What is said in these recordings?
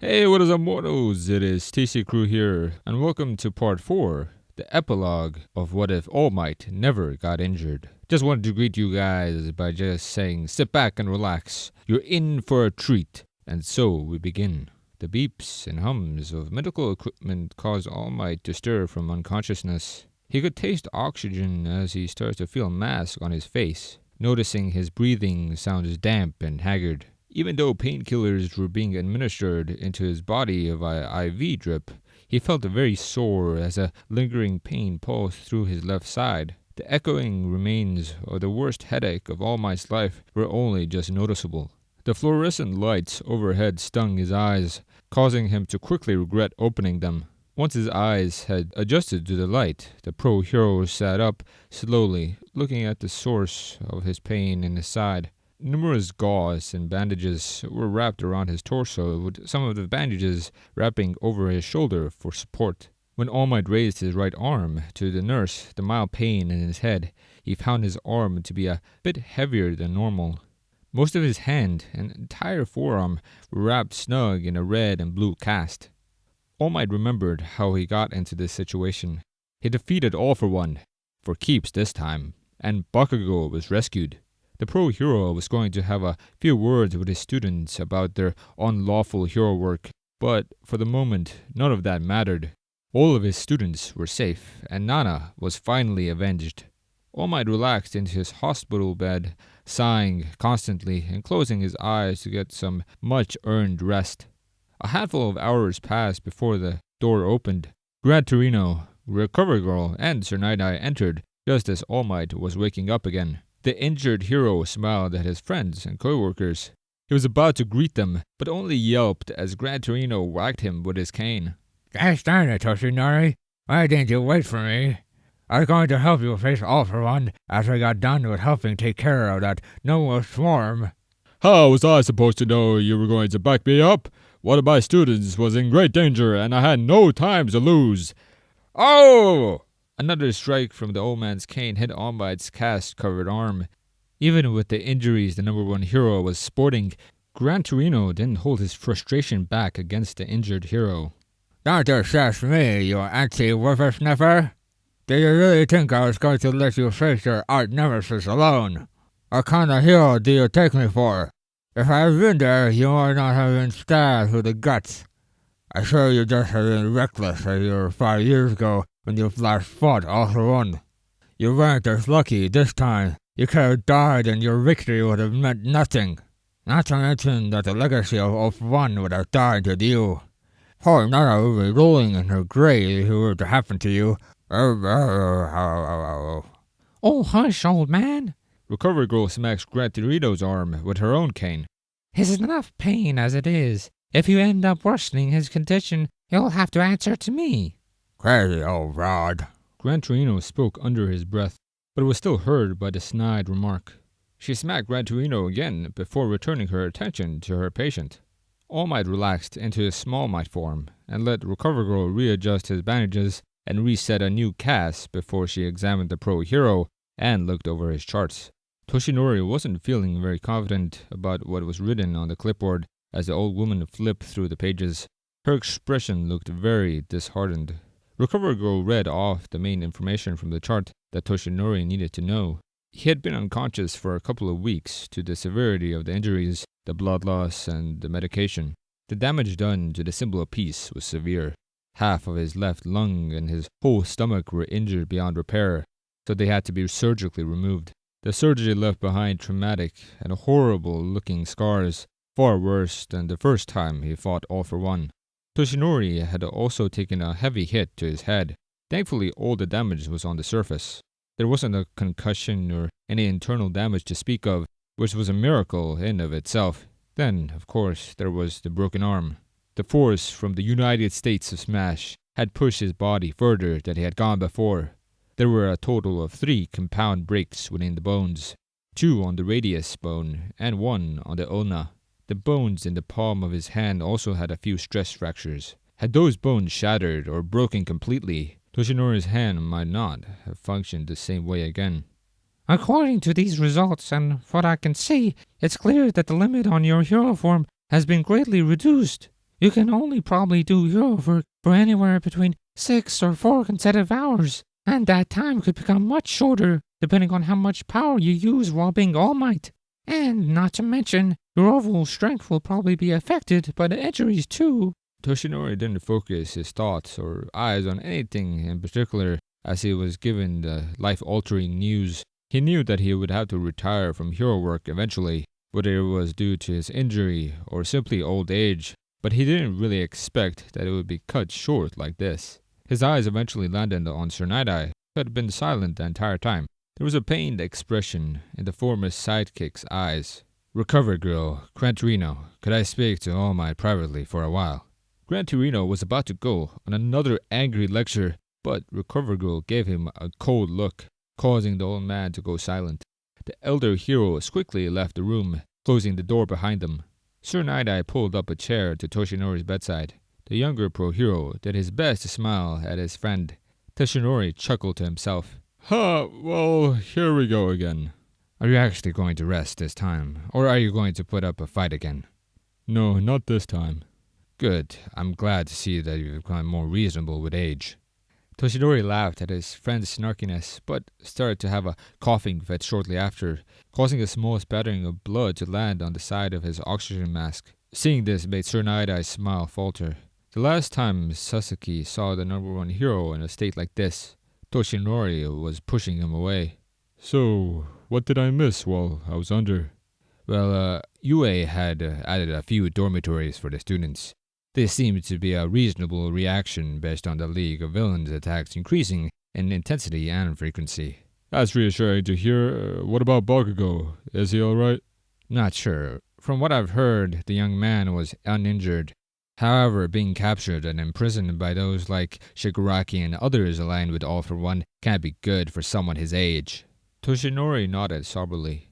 Hey, what is up, mortals? It is TCCrew here, and welcome to part 4, the epilogue of What If All Might Never Got Injured. Just wanted to greet you guys by just saying, sit back and relax. You're in for a treat. And so we begin. The beeps and hums of medical equipment cause All Might to stir from unconsciousness. He could taste oxygen as he starts to feel a mask on his face, noticing his breathing sounds damp and haggard. Even though painkillers were being administered into his body via IV drip, he felt very sore as a lingering pain pulsed through his left side. The echoing remains of the worst headache of All Might's life were only just noticeable. The fluorescent lights overhead stung his eyes, causing him to quickly regret opening them. Once his eyes had adjusted to the light, the pro hero sat up slowly, looking at the source of his pain in his side. Numerous gauze and bandages were wrapped around his torso, with some of the bandages wrapping over his shoulder for support. When All Might raised his right arm to nurse the mild pain in his head, he found his arm to be a bit heavier than normal. Most of his hand and entire forearm were wrapped snug in a red and blue cast. All Might remembered how he got into this situation. He defeated All for One, for keeps this time, and Bakugo was rescued. The pro hero was going to have a few words with his students about their unlawful hero work, but for the moment, none of that mattered. All of his students were safe, and Nana was finally avenged. All Might relaxed into his hospital bed, sighing constantly and closing his eyes to get some much-earned rest. A handful of hours passed before the door opened. Grad Torino, Recover Girl, and Sir Night-Eye entered just as All Might was waking up again. The injured hero smiled at his friends and co-workers. He was about to greet them, but only yelped as Grad Torino whacked him with his cane. Gosh darn it, Toshinori. Why didn't you wait for me? I was going to help you face All for One after I got done with helping take care of that Noah swarm. How was I supposed to know you were going to back me up? One of my students was in great danger and I had no time to lose. Oh! Another strike from the old man's cane hit All Might's cast-covered arm. Even with the injuries the number one hero was sporting, Gran Torino didn't hold his frustration back against the injured hero. Don't assess me, you anti-whippersnapper. Do you really think I was going to let you face your art-nemesis alone? What kind of hero do you take me for? If I had been there, you might not have been stabbed through the guts. I'm sure you just have been reckless as you were 5 years ago when you last fought All for One. You weren't as lucky this time. You could have died and your victory would have meant nothing. Not to mention that the legacy of All for One would have died with you. Poor Nara would be rolling in her grave if it were to happen to you. Oh, hush, old man. Recovery Girl smacks Gran Torino's arm with her own cane. He's in enough pain as it is. If you end up worsening his condition, you'll have to answer to me. Crazy old rod. Gran Torino spoke under his breath, but was still heard by the snide remark. She smacked Gran Torino again before returning her attention to her patient. All Might relaxed into his small might form and let Recover Girl readjust his bandages and reset a new cast before she examined the pro hero and looked over his charts. Toshinori wasn't feeling very confident about what was written on the clipboard as the old woman flipped through the pages. Her expression looked very disheartened. Recover Girl read off the main information from the chart that Toshinori needed to know. He had been unconscious for a couple of weeks due to the severity of the injuries, the blood loss, and the medication. The damage done to the symbol of peace was severe. Half of his left lung and his whole stomach were injured beyond repair, so they had to be surgically removed. The surgery left behind traumatic and horrible-looking scars, far worse than the first time he fought All for One. Toshinori had also taken a heavy hit to his head. Thankfully, all the damage was on the surface. There wasn't a concussion or any internal damage to speak of, which was a miracle in of itself. Then, of course, there was the broken arm. The force from the United States of Smash had pushed his body further than he had gone before. There were a total of 3 compound breaks within the bones, 2 on the radius bone and 1 on the ulna. The bones in the palm of his hand also had a few stress fractures. Had those bones shattered or broken completely, Toshinori's hand might not have functioned the same way again. According to these results and what I can see, it's clear that the limit on your hero form has been greatly reduced. you can only probably do hero work for anywhere between 6 or 4 consecutive hours, and that time could become much shorter depending on how much power you use while being All Might. And not to mention, your overall strength will probably be affected by the injuries too. Toshinori didn't focus his thoughts or eyes on anything in particular as he was given the life-altering news. He knew that he would have to retire from hero work eventually, whether it was due to his injury or simply old age, but he didn't really expect that it would be cut short like this. His eyes eventually landed on Sir Night-Eye, who had been silent the entire time. There was a pained expression in the former sidekick's eyes. "Recover, girl. Gran Torino, could I speak to All Might privately for a while?" Gran Torino was about to go on another angry lecture, but Recover Girl gave him a cold look, causing the old man to go silent. The elder hero quickly left the room, closing the door behind them. Sir Night-Eye pulled up a chair to Toshinori's bedside. The younger pro-hero did his best to smile at his friend. Toshinori chuckled to himself. Well, here we go again. Are you actually going to rest this time, or are you going to put up a fight again? No, not this time. Good. I'm glad to see that you've become more reasonable with age. Toshinori laughed at his friend's snarkiness, but started to have a coughing fit shortly after, causing a small spattering of blood to land on the side of his oxygen mask. Seeing this made Sir Night-Eye's smile falter. The last time Sasuke saw the number one hero in a state like this, Toshinori was pushing him away. So, what did I miss while I was under? Well, UA had added a few dormitories for the students. This seemed to be a reasonable reaction based on the League of Villains attacks increasing in intensity and frequency. That's reassuring to hear. What about Bakugo? Is he alright? Not sure. From what I've heard, the young man was uninjured. However, being captured and imprisoned by those like Shigaraki and others aligned with All For One can't be good for someone his age. Toshinori nodded soberly.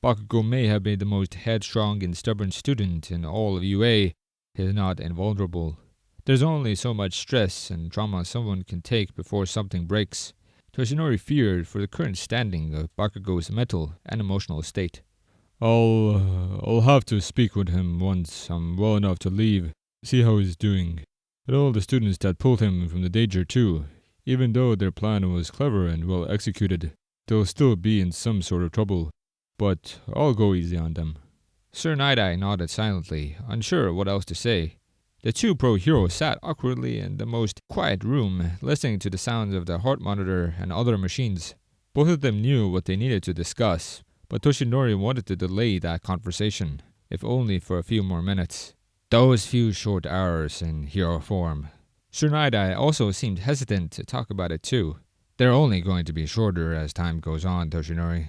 Bakugo may have been the most headstrong and stubborn student in all of UA. He is not invulnerable. There's only so much stress and trauma someone can take before something breaks. Toshinori feared for the current standing of Bakugo's mental and emotional state. I'll have to speak with him once I'm well enough to leave, see how he's doing. And all the students that pulled him from the danger too. Even though their plan was clever and well executed, they'll still be in some sort of trouble. But I'll go easy on them. Sir Night-Eye nodded silently, unsure what else to say. The two pro-heroes sat awkwardly in the most quiet room, listening to the sounds of the heart monitor and other machines. Both of them knew what they needed to discuss, but Toshinori wanted to delay that conversation, if only for a few more minutes. Those few short hours in hero form. Sir Night-Eye also seemed hesitant to talk about it too. They're only going to be shorter as time goes on, Toshinori.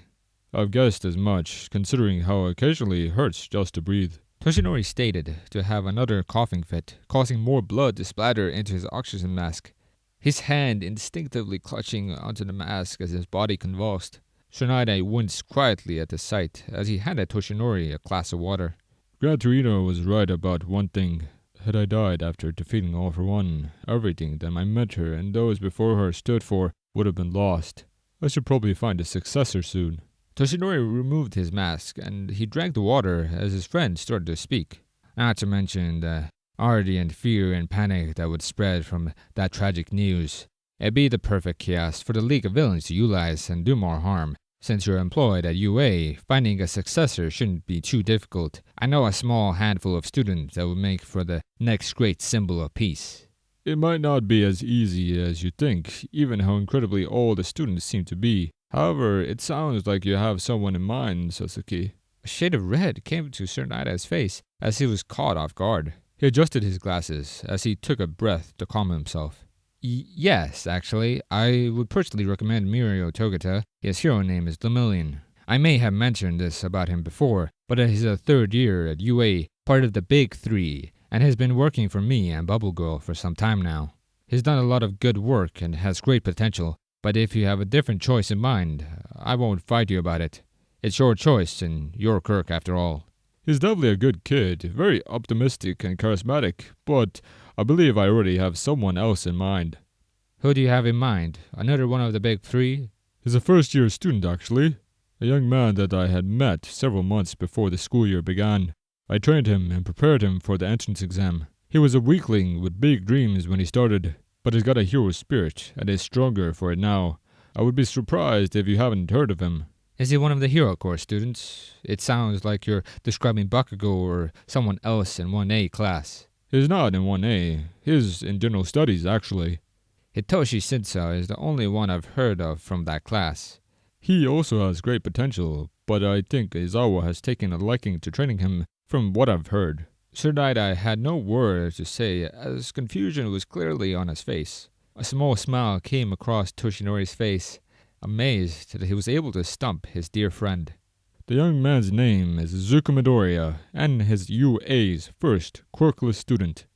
I've guessed as much, considering how occasionally it hurts just to breathe. Toshinori stated to have another coughing fit, causing more blood to splatter into his oxygen mask. His hand instinctively clutching onto the mask as his body convulsed. Sir Night-Eye winced quietly at the sight as he handed Toshinori a glass of water. Gran Torino was right about one thing. Had I died after defeating All For One, everything that my mentor and those before her stood for would have been lost. I should probably find a successor soon. Toshinori removed his mask, and he drank the water as his friend started to speak. Not to mention the ardent fear and panic that would spread from that tragic news. It'd be the perfect chaos for the League of Villains to utilize and do more harm. Since you're employed at UA, finding a successor shouldn't be too difficult. I know a small handful of students that would make for the next great symbol of peace. It might not be as easy as you think, even how incredibly old the students seem to be. However, it sounds like you have someone in mind, Sasuke. A shade of red came to Sir Night-Eye's face as he was caught off guard. He adjusted his glasses as he took a breath to calm himself. Yes, actually, I would personally recommend Mirio Togata. His hero name is Lemillion. I may have mentioned this about him before, but he's a third year at UA, part of the Big Three, and has been working for me and Bubble Girl for some time now. He's done a lot of good work and has great potential. But if you have a different choice in mind, I won't fight you about it. It's your choice and your quirk after all. He's definitely a good kid, very optimistic and charismatic, but I believe I already have someone else in mind. Who do you have in mind? Another one of the Big Three? He's a first-year student, actually. A young man that I had met several months before the school year began. I trained him and prepared him for the entrance exam. He was a weakling with big dreams when he started, but he's got a hero spirit and is stronger for it now. I would be surprised if you haven't heard of him. Is he one of the hero course students? It sounds like you're describing Bakugo or someone else in 1A class. He's not in 1A. He's in general studies, actually. Hitoshi Shinsou is the only one I've heard of from that class. He also has great potential, but I think Izawa has taken a liking to training him from what I've heard. Sir Daidai had no words to say as confusion was clearly on his face. A small smile came across Toshinori's face, amazed that he was able to stump his dear friend. The young man's name is Izuku Midoriya, and his UA's first quirkless student.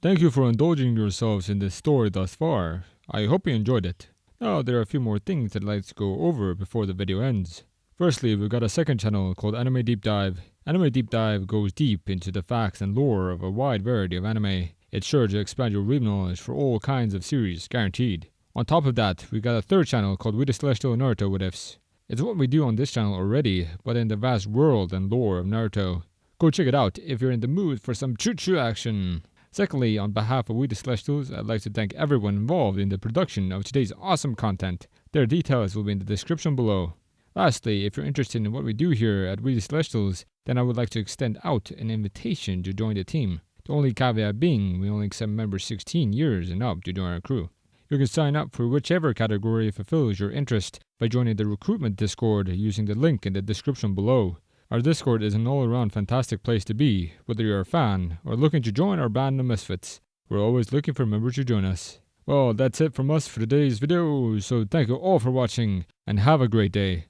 Thank you for indulging yourselves in this story thus far. I hope you enjoyed it. Now there are a few more things I'd like to go over before the video ends. Firstly, we've got a second channel called Anime Deep Dive. Anime Deep Dive goes deep into the facts and lore of a wide variety of anime. It's sure to expand your reading knowledge for all kinds of series, guaranteed. On top of that, we've got a third channel called WereWolfSword Naruto What Ifs. It's what we do on this channel already, but in the vast world and lore of Naruto. Go check it out if you're in the mood for some choo-choo action. Secondly, on behalf of WeRewolfSword, I'd like to thank everyone involved in the production of today's awesome content. Their details will be in the description below. Lastly, if you're interested in what we do here at WeRewolfSword, then I would like to extend out an invitation to join the team. The only caveat being, we only accept members 16 years and up to join our crew. You can sign up for whichever category fulfills your interest by joining the recruitment Discord using the link in the description below. Our Discord is an all-around fantastic place to be, whether you're a fan or looking to join our band of misfits. We're always looking for members to join us. Well, that's it from us for today's video, so thank you all for watching, and have a great day.